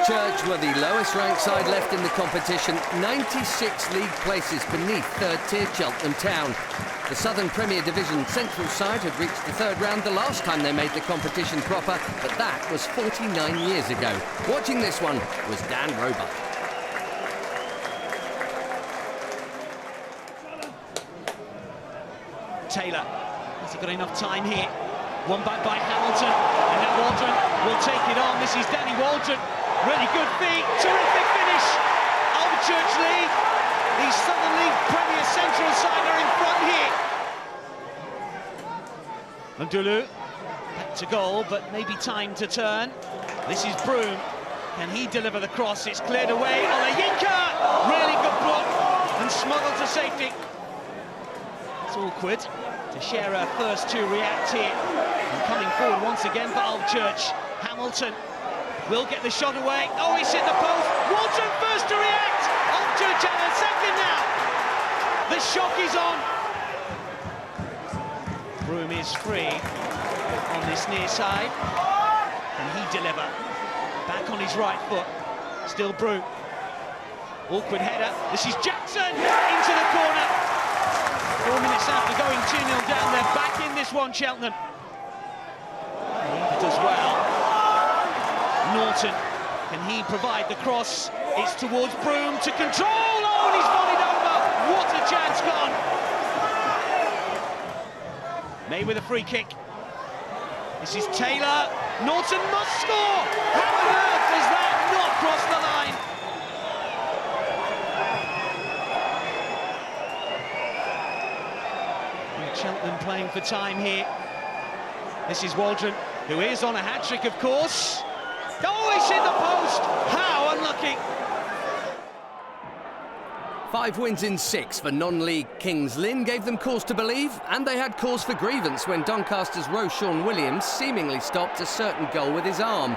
Alvechurch were the lowest ranked side left in the competition, 96 league places beneath third-tier Cheltenham Town. The Southern Premier Division Central side had reached the third round the last time they made the competition proper, but that was 49 years ago. Watching this one was Dan Roebuck. Taylor, has he got enough time here? One back by Hamilton, and now Waldron will take it on. This is Danny Waldron, really good feet, terrific finish. Alvechurch lead, the Southern League Premier Central side are in front here. Ndulu, back to goal, but maybe time to turn. This is Broom, can he deliver the cross? It's cleared away, Olayinka, really good block, and smuggled to safety. It's awkward to share her first to react here. And coming forward once again for Alvechurch. Hamilton will get the shot away. Oh, he's hit the post. Waldron first to react. Alvechurch at a second now. The shock is on. Broom is free on this near side. Can he deliver? Back on his right foot. Still Broom. Awkward header. This is Jackson into the corner. 4 minutes after going 2-0 down, they're back in this one, Cheltenham. He does well. Norton, can he provide the cross? It's towards Broom to control. Oh, and he's volleyed over. What a chance gone. May with a free kick. This is Taylor. Norton must score. How on earth does that not cross the line? Cheltenham playing for time here. This is Waldron, who is on a hat-trick, of course. Oh, he's hit the post! How unlucky! 5 wins in 6 for non-league Kings Lynn gave them cause to believe, and they had cause for grievance when Doncaster's Rosean Williams seemingly stopped a certain goal with his arm.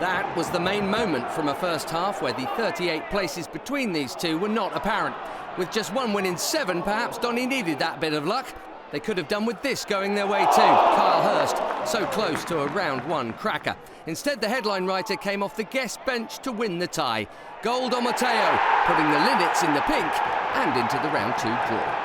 That was the main moment from a first half where the 38 places between these two were not apparent. With just 1 win in 7, perhaps Donny needed that bit of luck. They could have done with this going their way too. Kyle Hurst, so close to a round 1 cracker. Instead, the headline writer came off the guest bench to win the tie. Gold on Mateo, putting the Linnets in the pink and into the round 2 draw.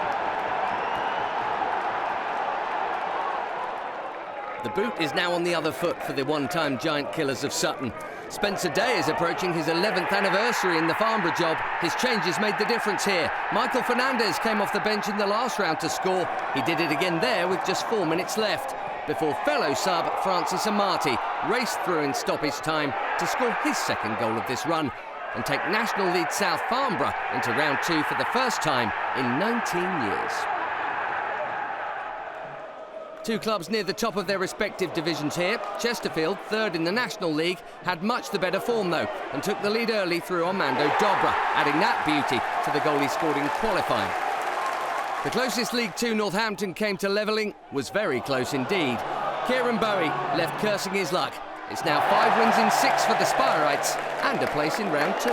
The boot is now on the other foot for the one-time giant killers of Sutton. Spencer Day is approaching his 11th anniversary in the Farnborough job. His changes made the difference here. Michael Fernandez came off the bench in the last round to score. He did it again there with just 4 minutes left, before fellow sub Francis Amati raced through in stoppage time to score his second goal of this run and take National League South Farnborough into round 2 for the first time in 19 years. 2 clubs near the top of their respective divisions here. Chesterfield, third in the National League, had much the better form though, and took the lead early through Armando Dobra, adding that beauty to the goal he scored in qualifying. The closest League 2 Northampton came to levelling was very close indeed. Kieran Bowie left cursing his luck. It's now 5 wins in 6 for the Spireites and a place in round 2.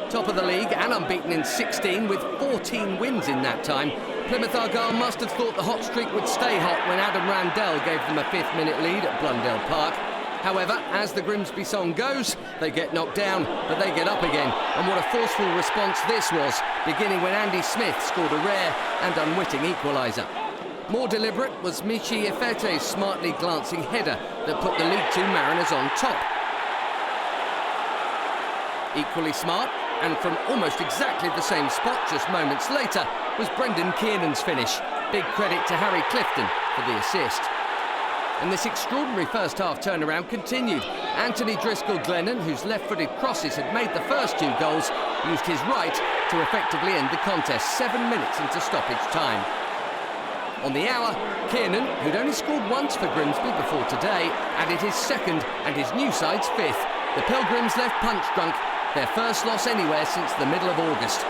Top of the league and unbeaten in 16 with 14 wins in that time. Plymouth Argyle must have thought the hot streak would stay hot when Adam Randell gave them a 5th minute lead at Blundell Park. However, as the Grimsby song goes, they get knocked down, but they get up again. And what a forceful response this was, beginning when Andy Smith scored a rare and unwitting equaliser. More deliberate was Michi Efete's smartly glancing header that put the League 2 Mariners on top. Equally smart, and from almost exactly the same spot just moments later, was Brendan Kiernan's finish. Big credit to Harry Clifton for the assist. And this extraordinary first half turnaround continued. Anthony Driscoll-Glennon, whose left-footed crosses had made the first 2 goals, used his right to effectively end the contest 7 minutes into stoppage time. On the hour, Kiernan, who'd only scored once for Grimsby before today, added his 2nd and his new side's 5th. The Pilgrims left punch-drunk, their first loss anywhere since the middle of August.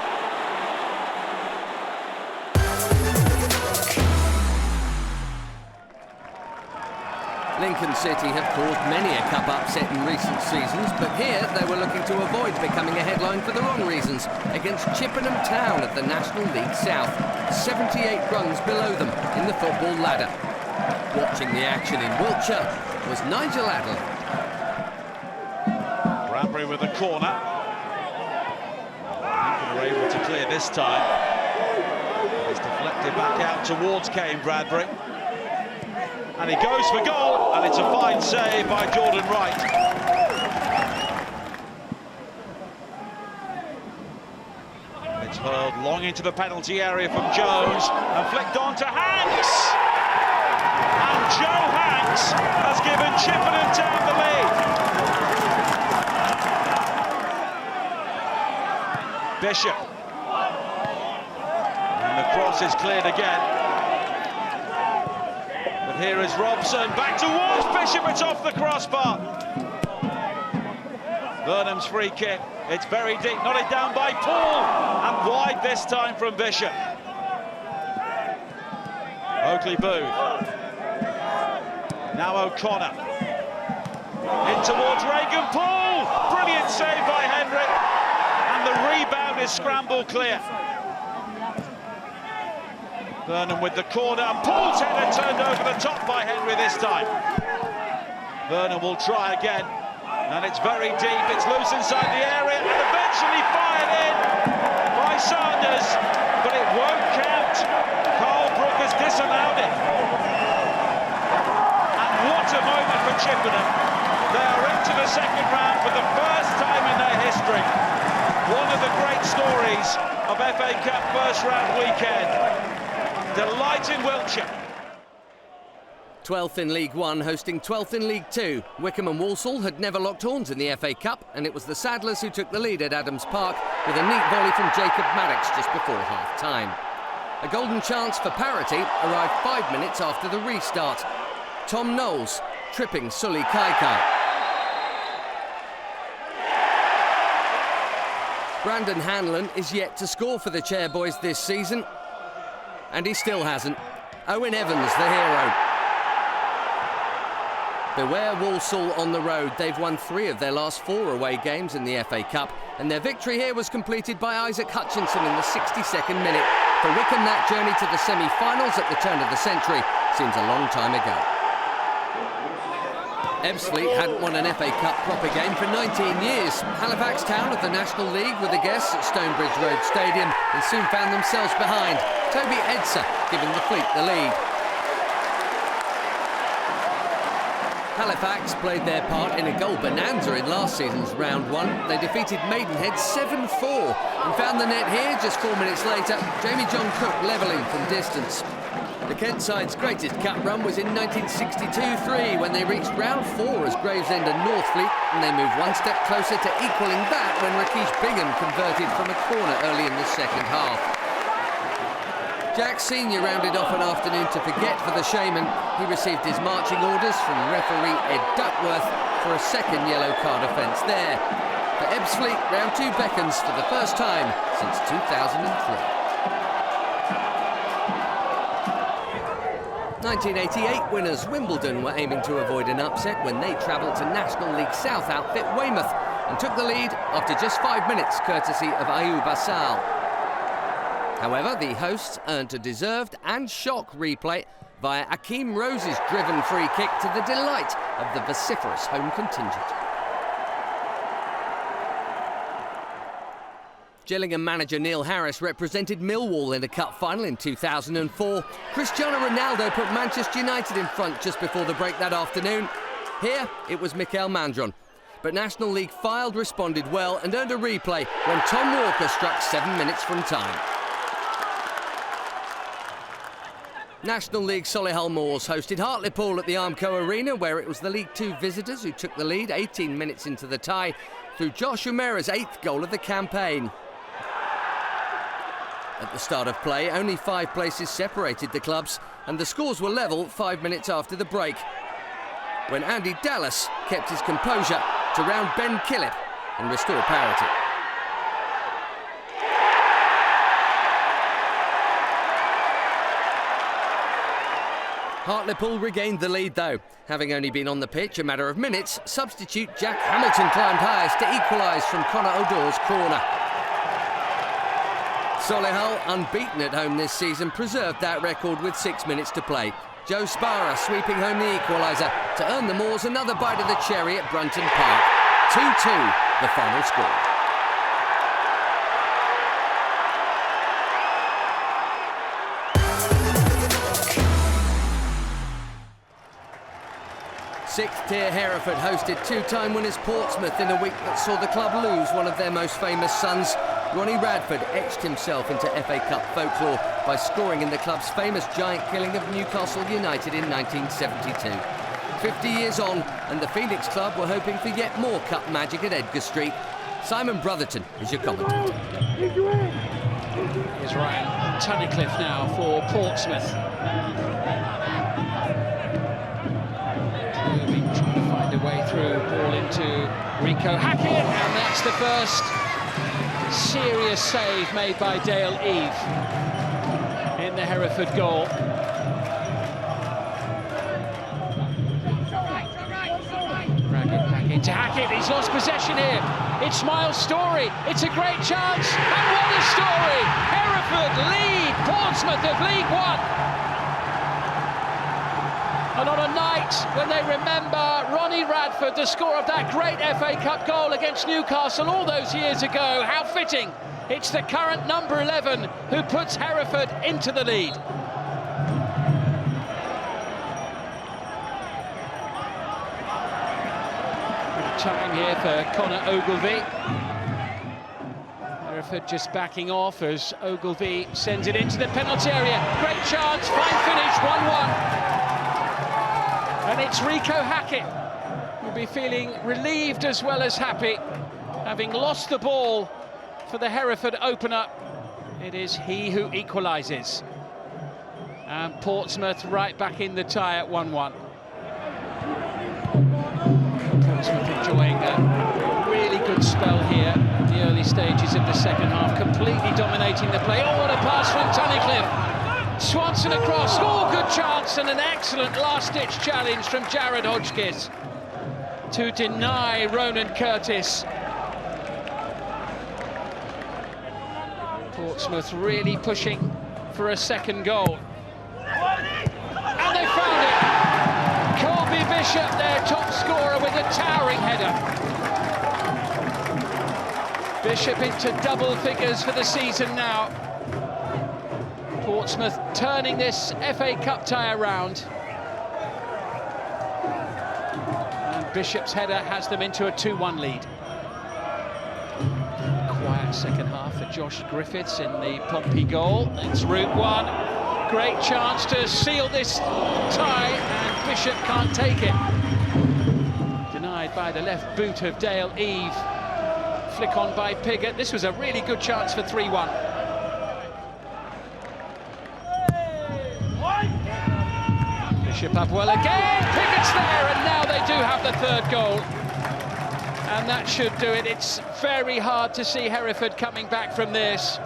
Lincoln City have caused many a cup upset in recent seasons, but here they were looking to avoid becoming a headline for the wrong reasons against Chippenham Town of the National League South, 78 rungs below them in the football ladder. Watching the action in Wiltshire was Nigel Adler. Bradbury with a corner. Lincoln are able to clear this time. It's deflected back out towards Kane Bradbury. And he goes for goal, and it's a fine save by Jordan Wright. It's hurled long into the penalty area from Jones and flicked on to Hanks. And Joe Hanks has given Chippenham Town the lead. Bishop. And the cross is cleared again. But here is Robson, back towards Bishop, it's off the crossbar. Burnham's free kick, it's very deep, nodded down by Paul, and wide this time from Bishop. Oakley Booth. Now O'Connor. In towards Regan Paul, brilliant save by Henry, and the rebound is scrambled clear. Burnham with the corner, Paul's header turned over the top by Henry this time. Burnham will try again, and it's very deep, it's loose inside the area, and eventually fired in by Sanders, but it won't count. Carl Brook has disallowed it. And what a moment for Chippenham. They are into the second round for the first time in their history. One of the great stories of FA Cup first round weekend. Delight in Wiltshire. 12th in League One, hosting 12th in League Two. Wycombe and Walsall had never locked horns in the FA Cup, and it was the Saddlers who took the lead at Adams Park with a neat volley from Jacob Maddox just before half-time. A golden chance for parity arrived 5 minutes after the restart. Tom Knowles tripping Sully Kaikai. Brandon Hanlon is yet to score for the Chairboys this season, and he still hasn't. Owen Evans, the hero. Beware Walsall on the road. They've won 3 of their last 4 away games in the FA Cup, and their victory here was completed by Isaac Hutchinson in the 62nd minute. For Wycombe, that journey to the semi-finals at the turn of the century seems a long time ago. Ebbsfleet hadn't won an FA Cup proper game for 19 years. Halifax Town of the National League were the guests at Stonebridge Road Stadium and soon found themselves behind. Toby Edser giving the Fleet the lead. Halifax played their part in a goal bonanza in last season's round 1. They defeated Maidenhead 7-4 and found the net here just 4 minutes later. Jamie John Cook levelling from distance. The Kent side's greatest cup run was in 1962-3 when they reached round 4 as Gravesend and Northfleet, and they moved one step closer to equalling that when Rakesh Bingham converted from a corner early in the second half. Jack Senior rounded off an afternoon to forget for the Shaman. He received his marching orders from referee Ed Duckworth for a second yellow card offence there. For Ebbsfleet, round 2 beckons for the first time since 2003. 1988 winners Wimbledon were aiming to avoid an upset when they travelled to National League South outfit Weymouth and took the lead after just 5 minutes courtesy of Ayoub Assal. However, the hosts earned a deserved and shock replay via Akeem Rose's driven free kick to the delight of the vociferous home contingent. Gillingham manager Neil Harris represented Millwall in a cup final in 2004. Cristiano Ronaldo put Manchester United in front just before the break that afternoon. Here, it was Mikel Mandron. But National League Filed responded well and earned a replay when Tom Walker struck 7 minutes from time. National League Solihull Moors hosted Hartlepool at the Armco Arena, where it was the League Two visitors who took the lead 18 minutes into the tie through Josh O'Meara's 8th goal of the campaign. At the start of play, only 5 places separated the clubs, and the scores were level 5 minutes after the break, when Andy Dallas kept his composure to round Ben Killip and restore parity. Hartlepool regained the lead though. Having only been on the pitch a matter of minutes, substitute Jack Hamilton climbed highest to equalise from Conor O'Dore's corner. Solihull, unbeaten at home this season, preserved that record with 6 minutes to play. Joe Sparrow sweeping home the equaliser to earn the Moors another bite of the cherry at Brunton Park. 2-2. the final score. Sixth-tier Hereford hosted two-time winners Portsmouth in a week that saw the club lose one of their most famous sons. Ronnie Radford etched himself into FA Cup folklore by scoring in the club's famous giant killing of Newcastle United in 1972. 50 years on, and the Phoenix club were hoping for yet more cup magic at Edgar Street. Simon Brotherton is your commentator. Here's Ryan Tunnicliffe now for Portsmouth. Trying to find a way through, ball into Rico Hackett, and that's the first serious save made by Dale Eve in the Hereford goal. Raggett back into Hackett, he's lost possession here. It's Miles' story, it's a great chance, and what a story! Hereford lead Portsmouth of League One. And on a night when they remember Ronnie Radford, the scorer of that great FA Cup goal against Newcastle all those years ago, how fitting. It's the current number 11 who puts Hereford into the lead. Time here for Conor Ogilvie. Hereford just backing off as Ogilvie sends it into the penalty area. Great chance, fine finish, 1-1. And it's Rico Hackett who'll be feeling relieved as well as happy, having lost the ball for the Hereford opener. It is he who equalises. And Portsmouth right back in the tie at 1-1. Portsmouth enjoying a really good spell here in the early stages of the second half, completely dominating the play. Oh, what a pass from Tunnicliffe! Swanson across, oh, good chance, and an excellent last-ditch challenge from Jared Hodgkiss to deny Ronan Curtis. Portsmouth really pushing for a second goal. And they found it! Colby Bishop, their top scorer, with a towering header. Bishop into double figures for the season now. Portsmouth turning this FA Cup tie around. And Bishop's header has them into a 2-1 lead. Quiet second half for Josh Griffiths in the Pompey goal. It's route one. Great chance to seal this tie, and Bishop can't take it. Denied by the left boot of Dale Eve. Flick on by Piggott. This was a really good chance for 3-1. Bishop up well again, Piggott's there, and now they do have the third goal. And that should do it. It's very hard to see Hereford coming back from this.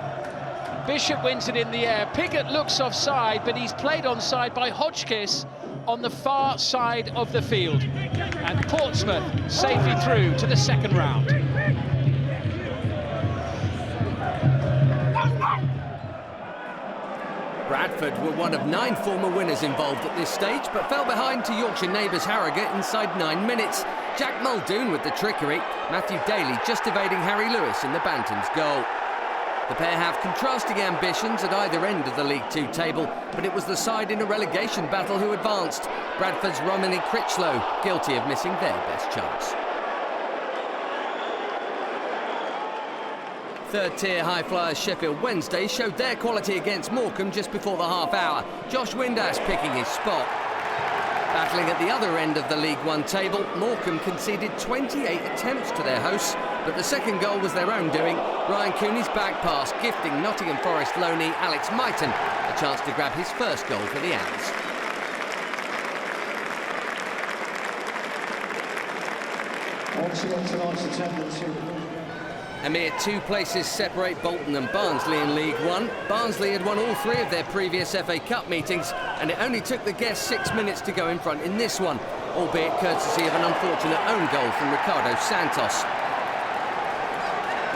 Bishop wins it in the air. Piggott looks offside, but he's played onside by Hodgkiss on the far side of the field. And Portsmouth safely through to the second round. Bradford were one of 9 former winners involved at this stage, but fell behind to Yorkshire neighbours Harrogate inside 9 minutes. Jack Muldoon with the trickery, Matthew Daly just evading Harry Lewis in the Bantams goal. The pair have contrasting ambitions at either end of the League Two table, but it was the side in a relegation battle who advanced. Bradford's Romany Critchlow guilty of missing their best chance. Third-tier high flyers Sheffield Wednesday showed their quality against Morecambe just before the half hour. Josh Windass picking his spot. Battling at the other end of the League One table, Morecambe conceded 28 attempts to their hosts, but the second goal was their own doing. Ryan Cooney's back pass gifting Nottingham Forest loanee Alex Myton a chance to grab his first goal for the Owls. A mere 2 places separate Bolton and Barnsley in League One. Barnsley had won all 3 of their previous FA Cup meetings, and it only took the guests 6 minutes to go in front in this one, albeit courtesy of an unfortunate own goal from Ricardo Santos.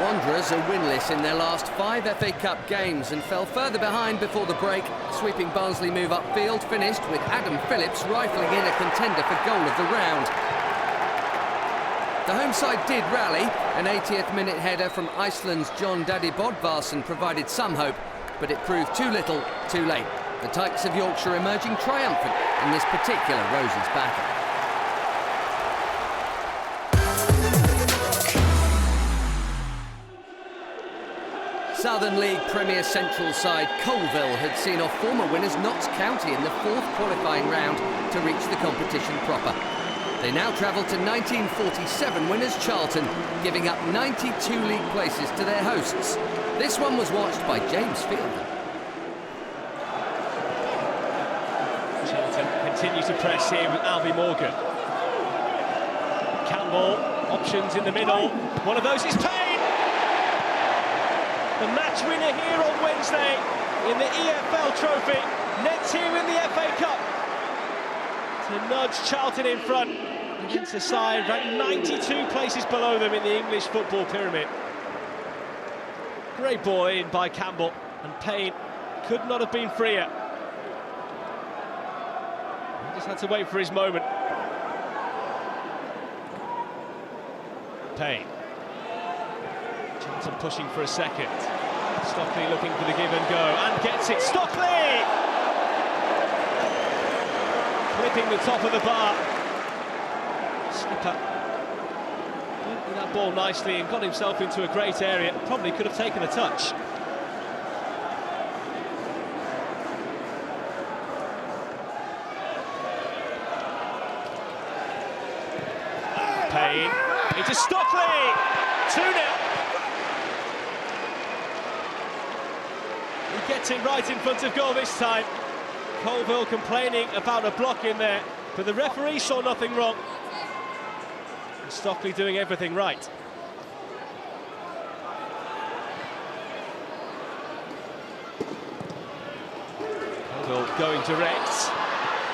Wanderers are winless in their last 5 FA Cup games and fell further behind before the break. Sweeping Barnsley move upfield finished with Adam Phillips rifling in a contender for goal of the round. The home side did rally. An 80th minute header from Iceland's John Daddy Bodvarsson provided some hope, but it proved too little, too late. The Tykes of Yorkshire emerging triumphant in this particular Roses battle. Southern League Premier Central side Colville had seen off former winners Notts County in the fourth qualifying round to reach the competition proper. They now travel to 1947 winners Charlton, giving up 92 league places to their hosts. This one was watched by James Fielder. Charlton continue to press here with Alvie Morgan. Campbell, options in the middle. One of those is Payne! The match winner here on Wednesday in the EFL Trophy. Nets here in the FA Cup to nudge Charlton in front against a side ranked 92 places below them in the English football pyramid. Great ball in by Campbell, and Payne could not have been freer. He just had to wait for his moment. Payne. Charlton pushing for a second. Stockley looking for the give and go, and gets it. Stockley! Clipping the top of the bar. Skipper went with that ball nicely and got himself into a great area. Probably could have taken a touch. Payne into Stockley. 2-0. He gets it right in front of goal this time. Colville complaining about a block in there, but the referee saw nothing wrong. And Stockley doing everything right. Colville going direct.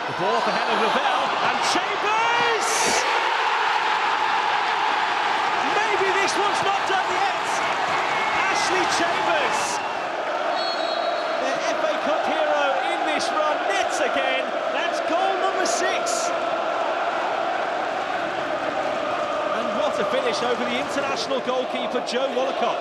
The ball off the head of Lavelle, and Chambers! Maybe this one's not done yet. Ashley Chambers, their FA Cup hero in this run, nets again. That's goal number 6. And what a finish over the international goalkeeper Joe Wollacott.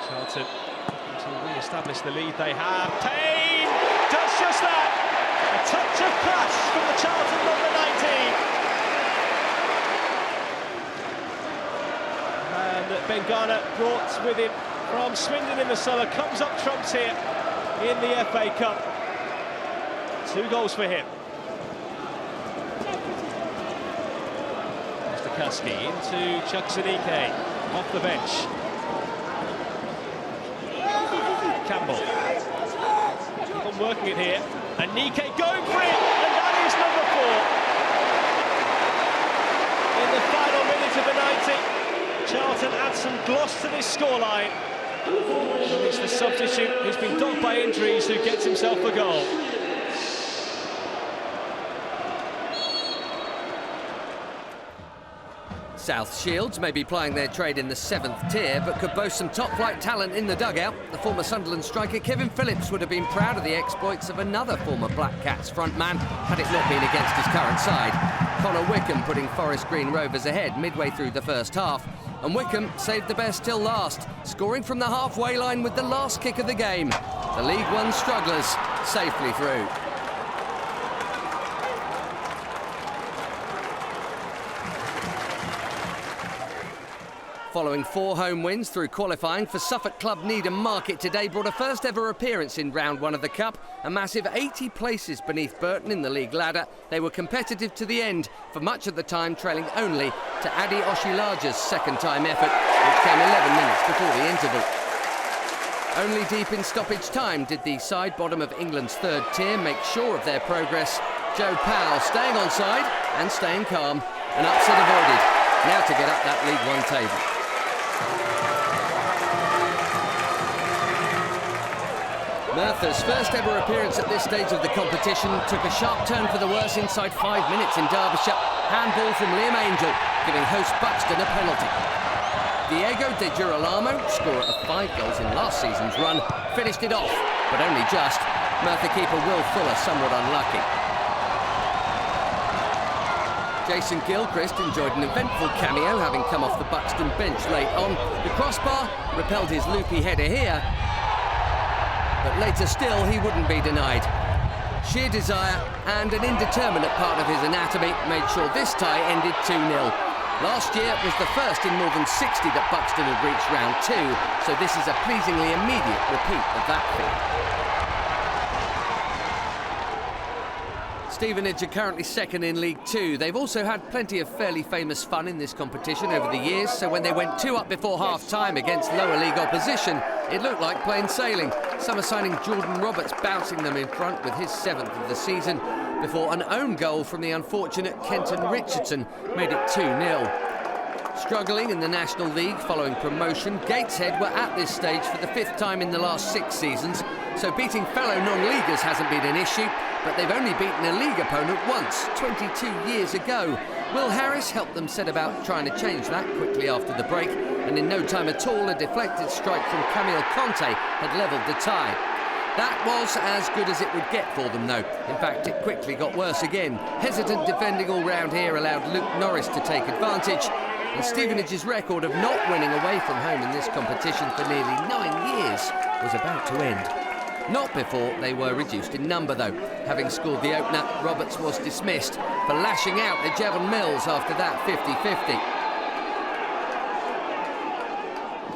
Charlton to re-establish the lead they have. Payne does just that. A touch of class from the Charlton number 19. And Bengana, brought with him from Swindon in the summer, comes up trumps here in the FA Cup. 2 goals for him. Stokowski into Chuck Zanike, off the bench. Campbell. Keep on working it here. And Nike going for it, and that is number 4. In the final minute of the 90, Charlton adds some gloss to this scoreline. And it's the substitute who's been dogged by injuries who gets himself a goal. South Shields may be plying their trade in the 7th tier, but could boast some top-flight talent in the dugout. The former Sunderland striker Kevin Phillips would have been proud of the exploits of another former Black Cats frontman, had it not been against his current side. Connor Wickham putting Forest Green Rovers ahead midway through the first half. And Wickham saved the best till last, scoring from the halfway line with the last kick of the game. The League One strugglers safely through. Following 4 home wins through qualifying for Suffolk club Needham Market today brought a first ever appearance in round 1 of the Cup. A massive 80 places beneath Burton in the league ladder. They were competitive to the end, for much of the time trailing only to Adi Oshilaja's second time effort, which came 11 minutes before the interval. Only deep in stoppage time did the side bottom of England's 3rd tier make sure of their progress. Joe Powell staying on side and staying calm. An upset avoided. Now to get up that League One table. Merthyr's first ever appearance at this stage of the competition took a sharp turn for the worse inside 5 minutes in Derbyshire. Handball from Liam Angel, giving host Buxton a penalty. Diego De Girolamo, scorer of 5 goals in last season's run, finished it off, but only just. Merthyr keeper Will Fuller somewhat unlucky. Jason Gilchrist enjoyed an eventful cameo, having come off the Buxton bench late on. The crossbar repelled his loopy header here, but later still he wouldn't be denied. Sheer desire and an indeterminate part of his anatomy made sure this tie ended 2-0. Last year was the first in more than 60 that Buxton had reached round 2, so this is a pleasingly immediate repeat of that feat. Stevenage are currently second in League Two. They've also had plenty of fairly famous fun in this competition over the years, so when they went 2 up before half-time against lower league opposition, it looked like plain sailing. Summer signing Jordan Roberts bouncing them in front with his 7th of the season, before an own goal from the unfortunate Kenton Richardson made it 2-0. Struggling in the National League following promotion, Gateshead were at this stage for the 5th time in the last 6 seasons, so beating fellow non-leaguers hasn't been an issue, but they've only beaten a league opponent once, 22 years ago. Will Harris helped them set about trying to change that quickly after the break, and in no time at all a deflected strike from Camille Conte had levelled the tie. That was as good as it would get for them, though. In fact, it quickly got worse again. Hesitant defending all round here allowed Luke Norris to take advantage, and Stevenage's record of not winning away from home in this competition for nearly 9 years was about to end. Not before they were reduced in number, though. Having scored the opener, Roberts was dismissed for lashing out at Jevon Mills after that 50-50.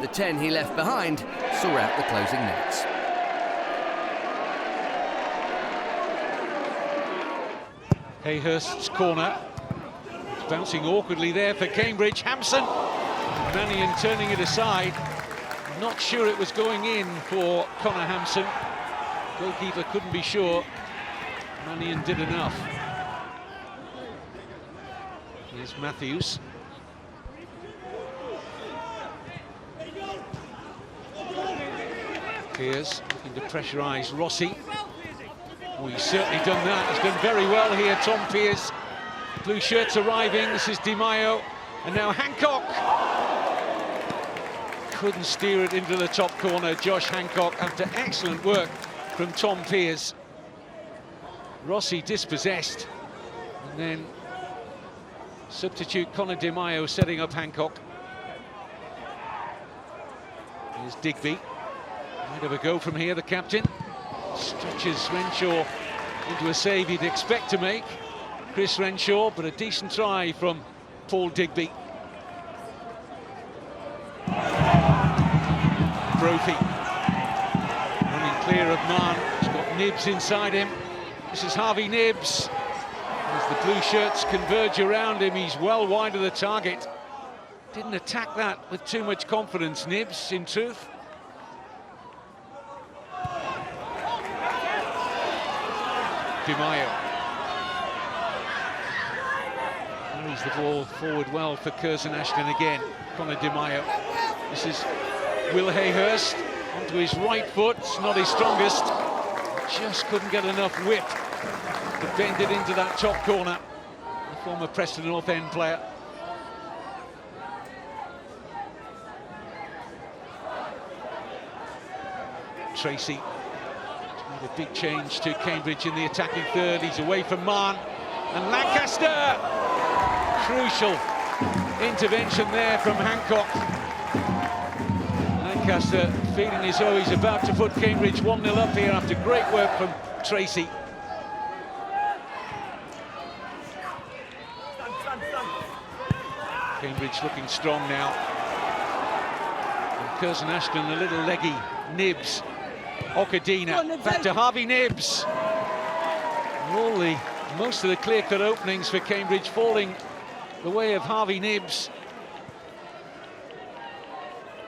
The 10 he left behind saw out the closing minutes. Hayhurst's corner. It's bouncing awkwardly there for Cambridge. Hampson. Mannion turning it aside. Not sure it was going in for Connor Hampson. Goalkeeper couldn't be sure. Mannion did enough. Here's Matthews. Pearce looking to pressurise Rossi. Oh, he's certainly done that. He's done very well here, Tom Pearce. Blue shirts arriving. This is Di Maio. And now Hancock. Couldn't steer it into the top corner. Josh Hancock, after excellent work from Tom Pearce. Rossi dispossessed. And then substitute Connor Di Maio setting up Hancock. Here's Digby. Might have a go from here, the captain. Stretches Renshaw into a save he'd expect to make. Chris Renshaw, but a decent try from Paul Digby. Brophy running clear of Mann. He's got Nibbs inside him. This is Harvey Nibbs. As the blue shirts converge around him, he's well wide of the target. Didn't attack that with too much confidence, Nibbs, in truth. Di Maio carries the ball forward well for Curzon Ashton again. Connor Di Maio. This is Will Hayhurst onto his right foot. It's not his strongest. Just couldn't get enough whip to bend it into that top corner. The former Preston North End player. Tracy. A big change to Cambridge in the attacking third. He's away from Mann. And Lancaster! Crucial intervention there from Hancock. Lancaster feeling as though he's about to put Cambridge 1-0 up here after great work from Tracy. Cambridge looking strong now. And Curzon Ashton a little leggy. Nibbs. Okadina, back to Harvey Nibbs. Most of the clear-cut openings for Cambridge falling the way of Harvey Nibbs.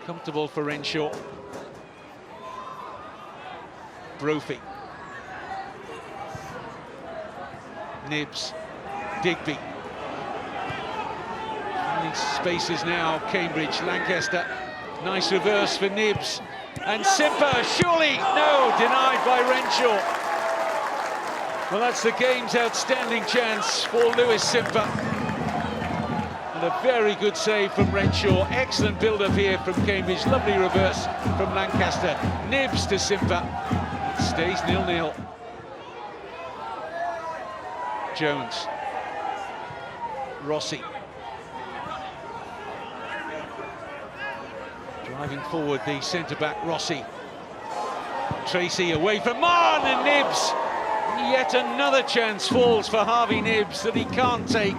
Comfortable for Renshaw. Brophy. Nibbs. Digby. Finding spaces now, Cambridge. Lancaster. Nice reverse for Nibbs. And Simper, surely, no, denied by Renshaw. Well, that's the game's outstanding chance for Lewis Simper. And a very good save from Renshaw. Excellent build-up here from Cambridge. Lovely reverse from Lancaster. Nibbs to Simper. It stays 0-0. Jones. Rossi. Driving forward, the centre-back Rossi. Tracy away from Martin Nibbs. Yet another chance falls for Harvey Nibbs that he can't take.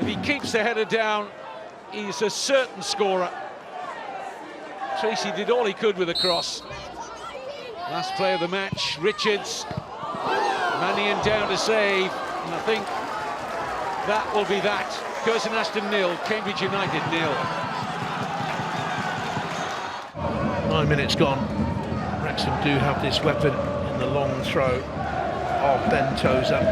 If he keeps the header down, he's a certain scorer. Tracy did all he could with a cross. Last play of the match, Richards. Mannion down to save, and I think that will be that. Curzon Ashton 0, Cambridge United 0. 9 minutes gone. Wrexham do have this weapon in the long throw of Ben Tozer.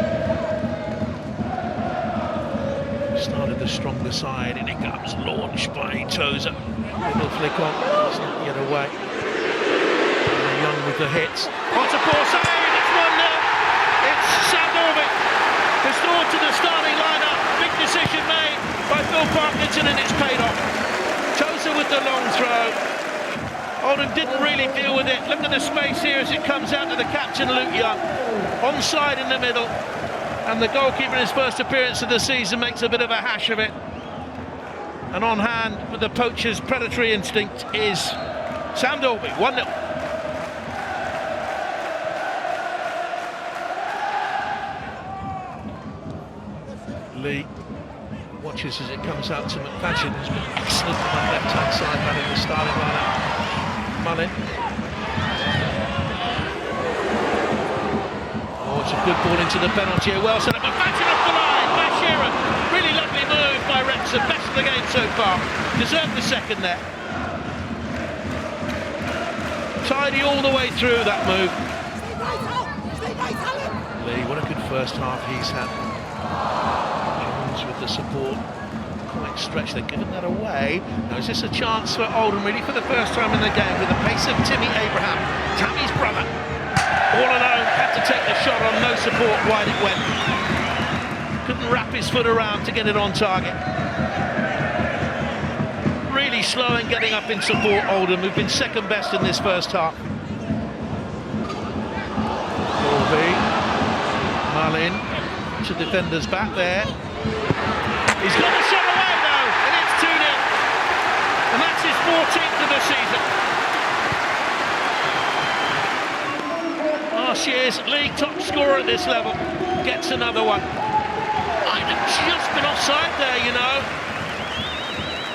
Started the stronger side, and it comes launched by Tozer. Little flick on, it's not yet away. And Young with the hits. What's a poor save? It's 1-0. It's Sam Norvik. Restored to the starting lineup. Big decision made by Phil Parkinson, and it's paid off. Tozer with the long throw. Oldham didn't really deal with it. Look at the space here as it comes out to the captain, Luke Young. Onside in the middle. And the goalkeeper in his first appearance of the season makes a bit of a hash of it. And on hand with the poacher's predatory instinct is Sam Dalby, 1-0. Lee watches as it comes out to McFadden, who's been excellent on that left-hand side, man in the starting lineup. Mullin. Oh, it's a good ball into the penalty area. Well set up. McFadden off the line by Shearer. Really lovely move by Wrexham. Best of the game so far. Deserved the second there. Tidy all the way through that move. Lee, what a good first half he's had. Jones with the support. Quite stretched, they've given that away. Now is this a chance for Oldham really for the first time in the game with the pace of Timmy Abraham, Tammy's brother. All alone, had to take the shot on, no support, wide it went. Couldn't wrap his foot around to get it on target. Really slow in getting up in support, Oldham, who've been second best in this first half. Corby, Mullin, to defenders back there. He's got the shot away though, and it's 2-0. And that's his 14th of the season. Last year's league top scorer at this level gets another one. Might have just been offside there, you know.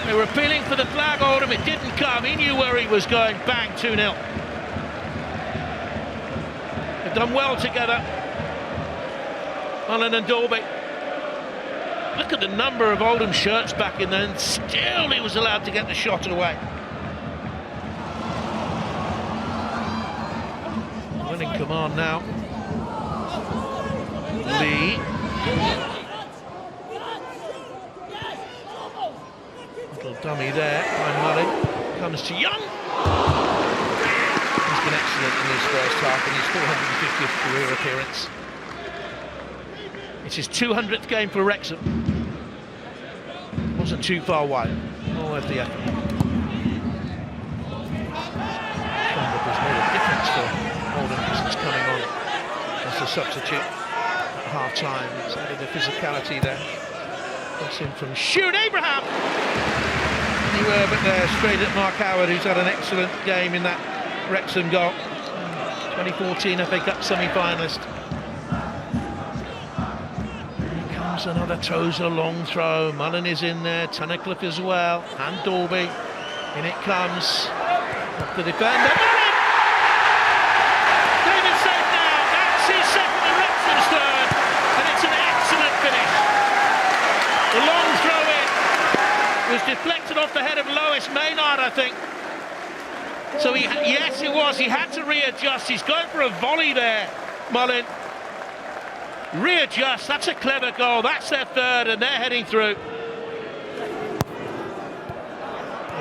They were appealing for the flag, Oldham, it didn't come. He knew where he was going, bang, 2-0. They've done well together, Mullin and Dalby. Look at the number of Oldham shirts back in there, and still he was allowed to get the shot away. Winning command now. Lee. Little dummy there by Mullin. Comes to Young. He's been excellent in his first half in his 450th career appearance. It's his 200th game for Wrexham. Wasn't too far wide. All worth the effort. Has made a difference for Oldham since coming on as a substitute at half-time. It's added the physicality there. That's in from Shoot, Abraham! anywhere but there, straight at Mark Howard, who's had an excellent game in that Wrexham goal. 2014 FA Cup semi-finalist. Another Tozer long throw. Mullin is in there, Tunnicliffe as well, and Dalby. In it comes. Up the defender. Mullin! David safe now. That's his second and Wrexham's third, and it's an excellent finish. The long throw in was deflected off the head of Lois Maynard, I think. So yes, it was. He had to readjust. He's going for a volley there, Mullin. Readjust, that's a clever goal, that's their third, and they're heading through.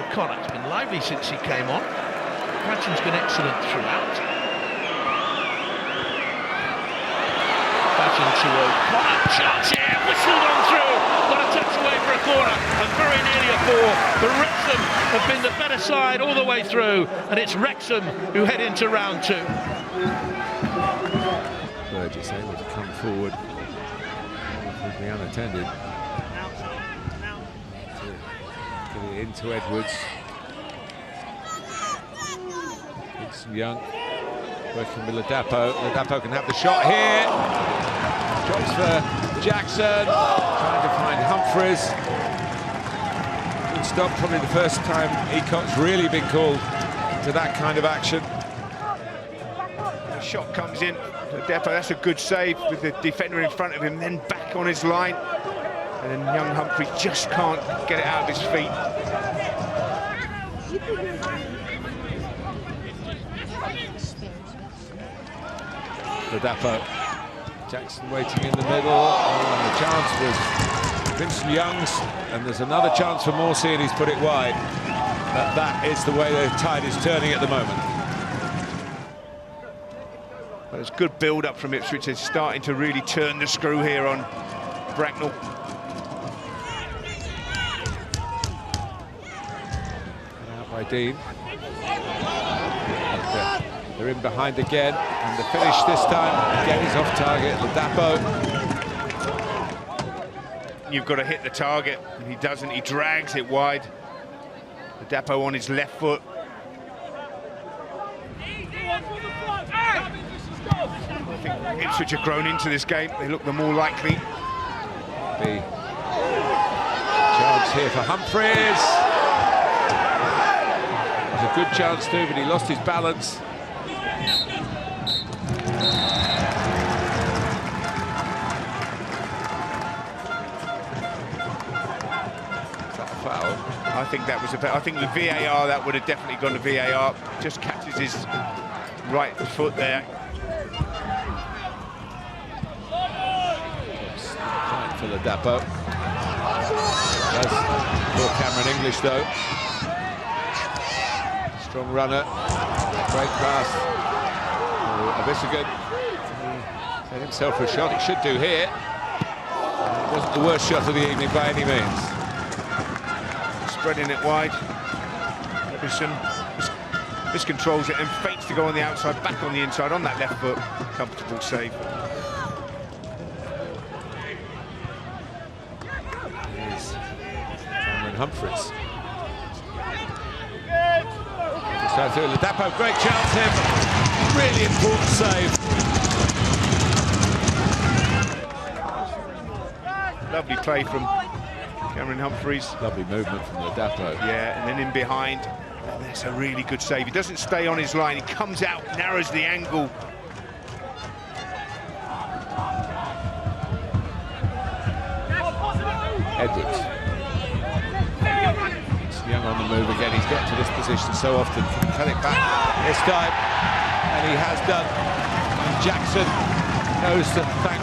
O'Connor's been lively since he came on. Patchen's been excellent throughout. Patchen to O'Connor, chance here, whistled on through, got a touch away for a corner, and very nearly a four. But Wrexham have been the better side all the way through, and it's Wrexham who head into round two. Burgess able to come forward with the unattended. Get it into Edwards. Vincent Young working with Ladapo. Ladapo can have the shot here. Drops for Jackson. Trying to find Humphreys. Good stop, probably the first time Ecott's really been called to that kind of action. The shot comes in. Ladapo, that's a good save with the defender in front of him, then back on his line. And then young Humphreys just can't get it out of his feet. Ladapo. Jackson waiting in the middle. And the chance was Vincent Young's. And there's another chance for Morsey, and he's put it wide. But that is the way the tide is turning at the moment. Well, there's good build-up from Ipswich. They're starting to really turn the screw here on Bracknell. Out by Dean. And, they're in behind again, and the finish this time again is off target. Ladapo. You've got to hit the target, and he doesn't. He drags it wide. Ladapo on his left foot. I think Ipswich have grown into this game. They look the more likely. The chance here for Humphreys. It was a good chance too, but he lost his balance. Foul. I think that was I think the VAR, that would have definitely gone to VAR. Just catches his right foot there. Fine for Ladapo. Does for Cameron English though. Strong runner. Great pass. Abisagan set himself for a shot. He should do here. It wasn't the worst shot of the evening by any means. Spreading it wide. Edison miscontrols it and feints to go on the outside, back on the inside, on that left foot. Comfortable save. Here's Cameron Humphreys. Just through Ladapo, great chance here. Really important save. Lovely play from Cameron Humphreys. Lovely movement from Ladapo. Yeah, and then in behind. And that's a really good save. He doesn't stay on his line. He comes out, narrows the angle. Edwards. It's Young on the move again. He's got to this position so often. Can cut it back this time, and he has done. And Jackson knows to thank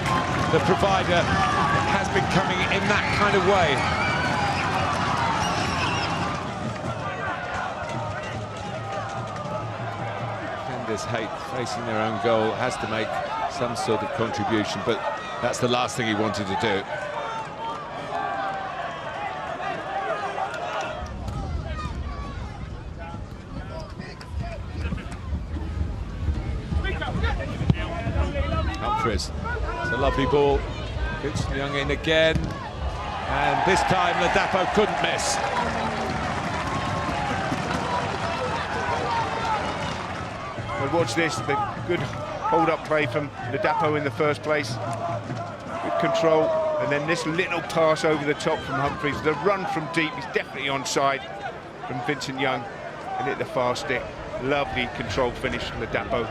the provider. It has been coming in that kind of way. Defenders hate facing their own goal. Has to make some sort of contribution, but that's the last thing he wanted to do. Humphreys, it's a lovely ball. Vincent Young in again, and this time Ladapo couldn't miss. Well, watch this, the good hold-up play from Ladapo in the first place. Good control, and then this little pass over the top from Humphreys. The run from deep is definitely onside from Vincent Young, and hit the far stick. Lovely controlled finish from Ladapo.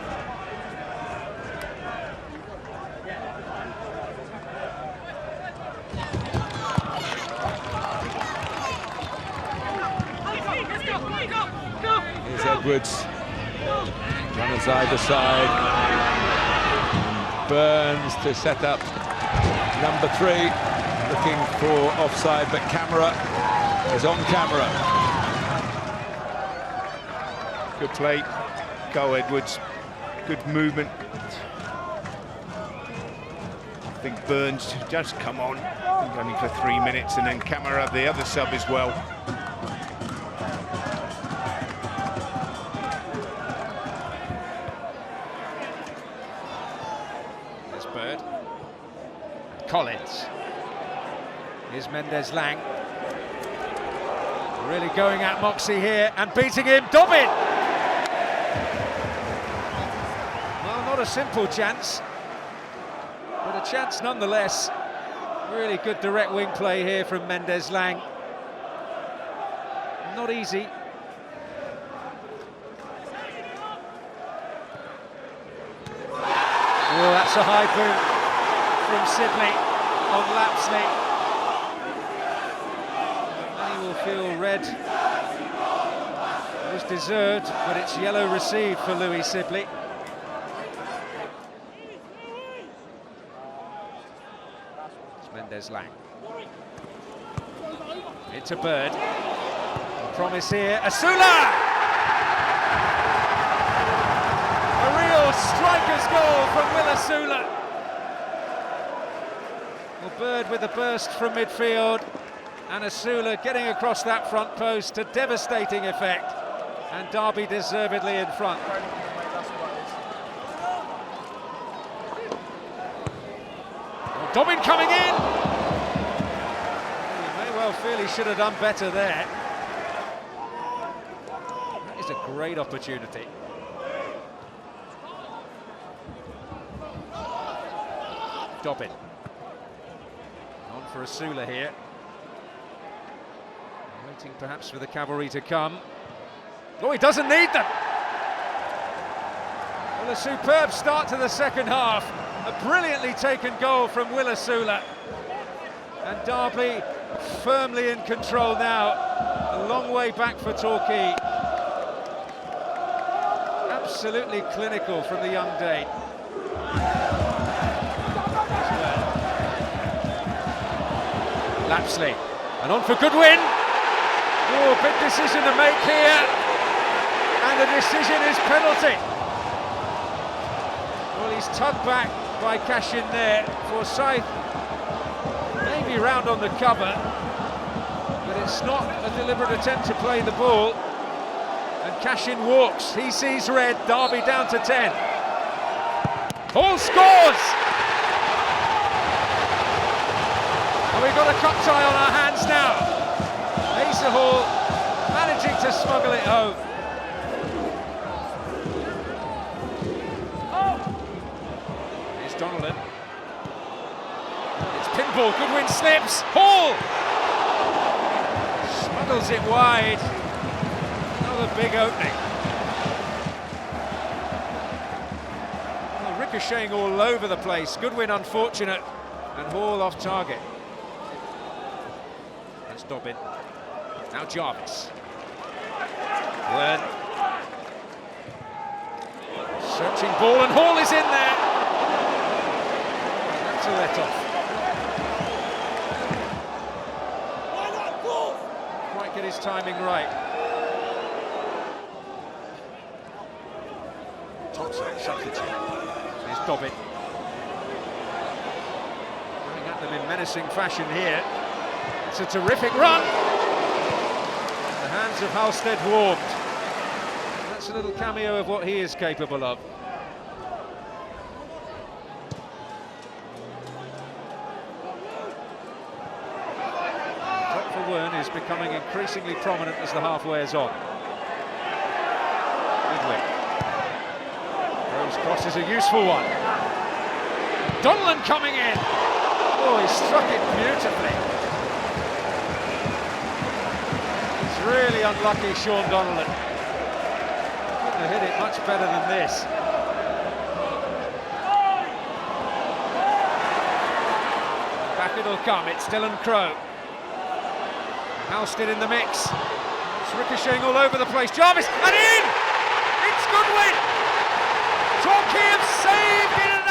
Here's Edwards. Runners either side. And Burns to set up number 3. Looking for offside, but camera is on camera. Good play. Go Edwards. Good movement. I think Burns just come on. Only for 3 minutes, and then Camara, the other sub as well. Collins. Here's Mendes-Lang. Really going at Moxey here and beating him. Dobbin! Well, not a simple chance, but a chance nonetheless. Really good direct wing play here from Mendes-Lang. Not easy. Oh, that's a high boot from Sibley on Lapsley. And he will feel red. It was deserved, but it's yellow received for Louis Sibley. It's Mendes-Lang. Into Bird. Promise here, Asula! A real striker's goal from Will Asula. Well, Bird with a burst from midfield, and Asula getting across that front post to devastating effect, and Derby deservedly in front. Well, Dobbin coming in! You may well feel he should have done better there. That is a great opportunity. Dobbin. On for Asula here. Waiting perhaps for the cavalry to come. Oh, he doesn't need them! Well, a superb start to the second half. A brilliantly taken goal from Will Asula. And Derby firmly in control now. A long way back for Torquay. Absolutely clinical from the young Dane. Lapsley, and on for Goodwin. Oh, big decision to make here, and the decision is penalty. Well, he's tugged back by Cashin there. Forsyth maybe round on the cover, but it's not a deliberate attempt to play the ball. And Cashin walks, he sees red, Derby down to 10. Hall scores! And we've got a cup tie on our hands now. Asa Hall managing to smuggle it home. Here's Donnellan. It's pinball, Goodwin slips. Hall smuggles it wide. Another big opening. Well, ricocheting all over the place. Goodwin unfortunate, and Hall off target. That's Dobbin. Now Jarvis. Wern. Searching ball, and Hall is in there. That's a let off. Quite get his timing right. Top substitute. Here's Dobbin. Going at them in menacing fashion here. It's a terrific run. The hands of Halstead warmed. That's a little cameo of what he is capable of. Top for Wern is becoming increasingly prominent as the half wears on. Goodwin. Rose cross is a useful one. Donnellan coming in. Oh, he struck it beautifully. Really unlucky, Sean Donnellan. Couldn't have hit it much better than this. Back it'll come, it's Dylan Crowe. Halstead in the mix. It's ricocheting all over the place. Jarvis, and in! It's Goodwin! Torquay have saved it.